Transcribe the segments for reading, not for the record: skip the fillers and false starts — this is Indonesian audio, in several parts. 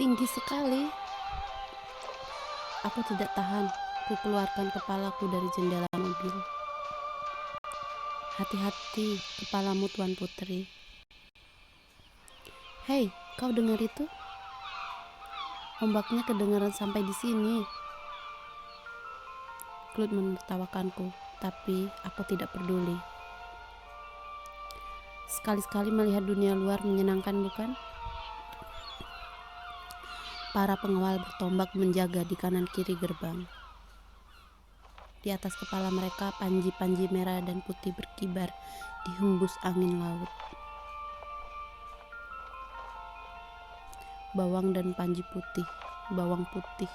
Tinggi sekali. Aku tidak tahan. Ku keluarkan kepalaku dari jendela mobil. Hati-hati kepalamu, Tuan Putri. Hei, kau dengar itu? Ombaknya kedengaran sampai di sini. Claude menertawakanku, tapi aku tidak peduli. Sekali-sekali melihat dunia luar menyenangkan, bukan? Para pengawal bertombak menjaga di kanan kiri gerbang. Di atas kepala mereka panji-panji merah dan putih berkibar dihembus angin laut. Bawang dan panji putih, bawang putih.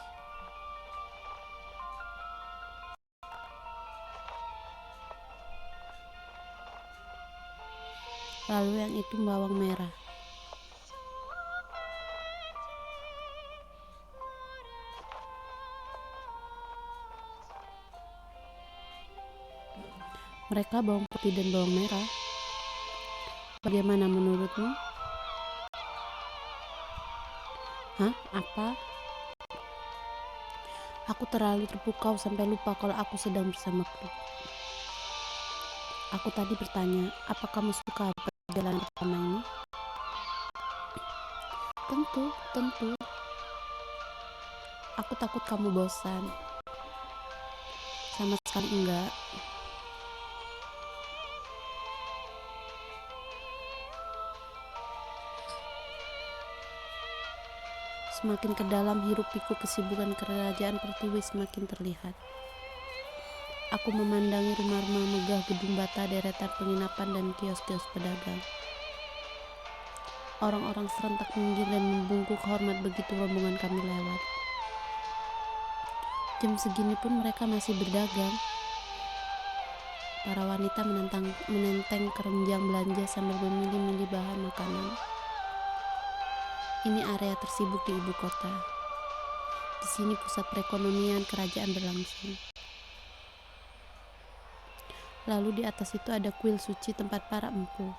Lalu yang itu bawang merah. Mereka bawang putih dan bawang merah. Bagaimana menurutmu? Hah? Apa? Aku terlalu terpukau sampai lupa kalau aku sedang bersama Claude. Aku tadi bertanya, apa kamu suka perjalanan pertama ini? Tentu. Aku takut kamu bosan. Sama sekali enggak. Semakin ke dalam hiruk pikuk kesibukan kerajaan Pertiwi semakin terlihat. Aku memandangi rumah-rumah megah, gedung bata, deretan penginapan, dan kios-kios pedagang. Orang-orang serentak minggir dan membungkuk hormat begitu rombongan kami lewat. Jam segini pun mereka masih berdagang. Para wanita menenteng keranjang belanja sambil memilih-milih bahan makanan. Ini area tersibuk di ibu kota. Di sini pusat perekonomian kerajaan berlangsung. Lalu di atas itu ada kuil suci tempat para empu.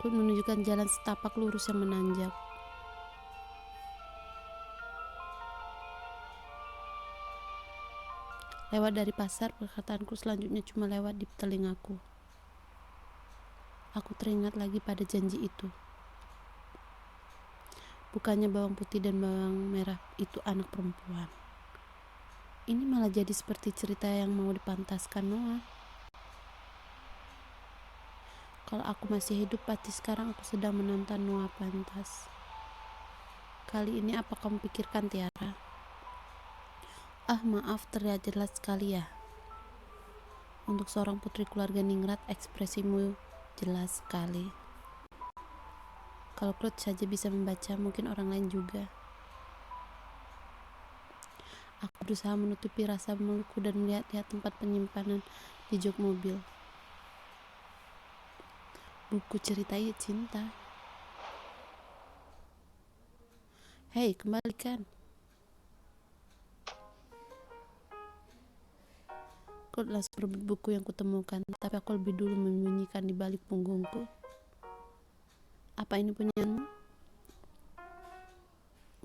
Ku menunjukkan jalan setapak lurus yang menanjak. Lewat dari pasar, perkataanku selanjutnya cuma lewat di telingaku. Aku teringat lagi pada janji itu. Bukannya bawang putih dan bawang merah itu anak perempuan. Ini malah jadi seperti cerita yang mau dipantaskan Noah. Kalau aku masih hidup, pasti sekarang aku sedang menonton Noah pantas. Kali ini apa kamu pikirkan, Tiara? Maaf, terlihat jelas sekali ya. Untuk seorang putri keluarga Ningrat, ekspresimu jelas sekali. Kalau Claude saja bisa membaca, mungkin orang lain juga. Aku berusaha menutupi rasa meluku dan melihat-lihat tempat penyimpanan di jok mobil. Buku cerita cinta. Hei, kembalikan. Claude langsung berebut buku yang kutemukan, tapi aku lebih dulu menyembunyikan di balik punggungku. Apa ini punyamu?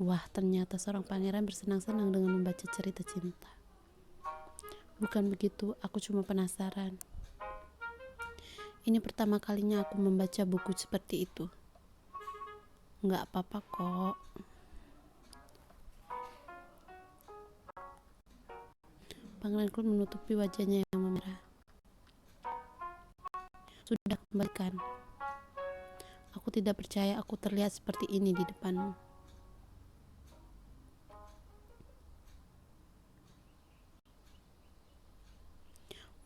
Wah, ternyata seorang pangeran bersenang-senang dengan membaca cerita cinta. Bukan begitu, aku cuma penasaran. Ini pertama kalinya aku membaca buku seperti itu. Nggak apa-apa kok. Pangeran Claude menutupi wajahnya yang memerah. Sudah, kembalikan. Aku tidak percaya aku terlihat seperti ini di depanmu.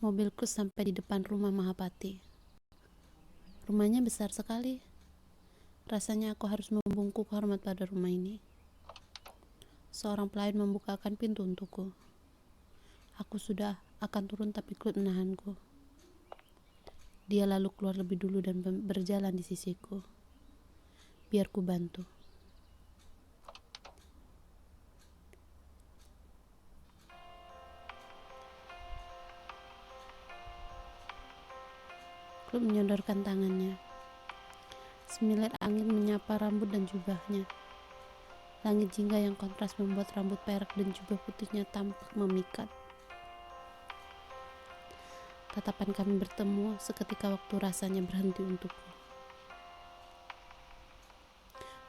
Mobilku sampai di depan rumah Mahapati. Rumahnya besar sekali. Rasanya aku harus membungkuk hormat pada rumah ini. Seorang pelayan membukakan pintu untukku. Aku sudah akan turun tapi Claude menahanku. Dia lalu keluar lebih dulu dan berjalan di sisiku. Biar ku bantu. Claude menyodorkan tangannya. Semilir angin menyapa rambut dan jubahnya. Langit jingga yang kontras membuat rambut perak dan jubah putihnya tampak memikat. Tatapan kami bertemu seketika waktu rasanya berhenti untukku.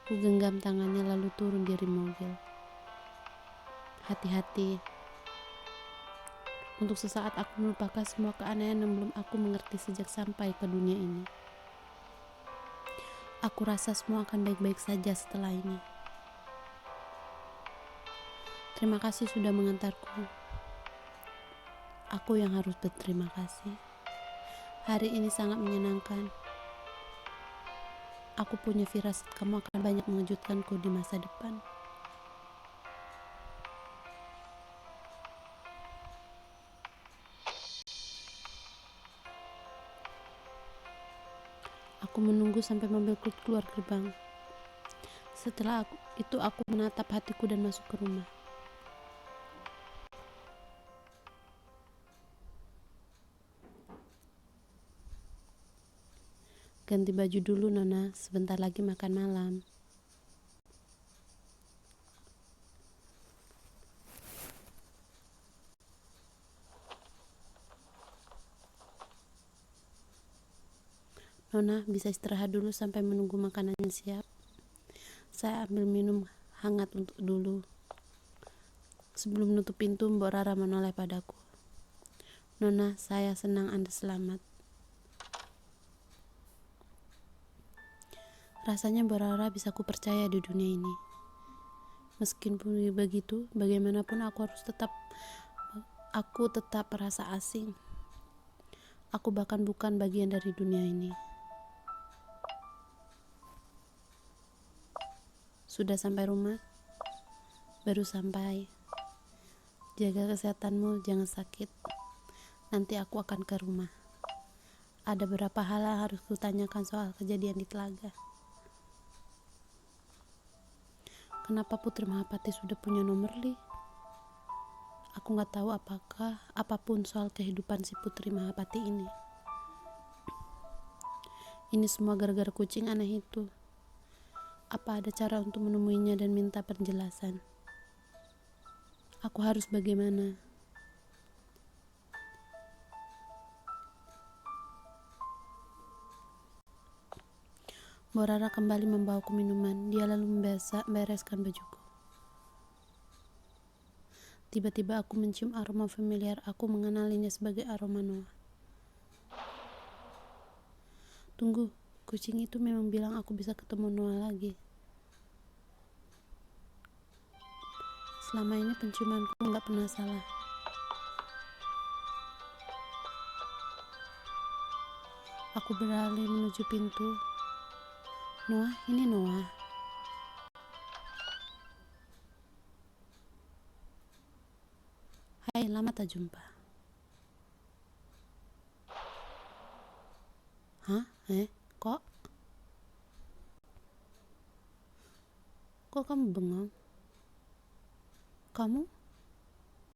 Ku genggam tangannya lalu turun dari mobil. Hati-hati. Untuk sesaat aku melupakan semua keanehan yang belum aku mengerti sejak sampai ke dunia ini. Aku rasa semua akan baik-baik saja setelah ini. Terima kasih sudah mengantarku. Aku yang harus berterima kasih. Hari ini sangat menyenangkan. Aku punya firasat kamu akan banyak mengejutkanku di masa depan. Aku menunggu sampai mobilku keluar gerbang. Setelah itu aku menatap hatiku dan masuk ke rumah. Ganti baju dulu, Nona. Sebentar lagi makan malam. Nona, bisa istirahat dulu sampai menunggu makanannya siap. Saya ambil minum hangat untuk dulu. Sebelum menutup pintu, Mbok Rara menoleh padaku. Nona, saya senang Anda selamat. Rasanya Mbok Rara bisa kupercaya di dunia ini. Meskipun begitu, bagaimanapun aku tetap merasa asing. Aku bahkan bukan bagian dari dunia ini. Sudah sampai rumah? Baru sampai. Jaga kesehatanmu, jangan sakit. Nanti aku akan ke rumah. Ada beberapa hal yang harus kutanyakan soal kejadian di Telaga. Kenapa Putri Mahapati sudah punya nomor Li? Aku gak tahu apapun soal kehidupan si Putri Mahapati ini. Ini semua gara-gara kucing aneh itu. Apa ada cara untuk menemuinya dan minta penjelasan? Aku harus bagaimana? Mbok Rara kembali membawaku minuman. Dia lalu membereskan bajuku. Tiba-tiba aku mencium aroma familiar. Aku mengenalinya sebagai aroma Noah. Tunggu, kucing itu memang bilang aku bisa ketemu Noah lagi. Selama ini penciumanku gak pernah salah. Aku beralih menuju pintu. Noah, ini Noah. Hai, lama tak jumpa. Hah? Kok? Kok kamu bengong? Kamu?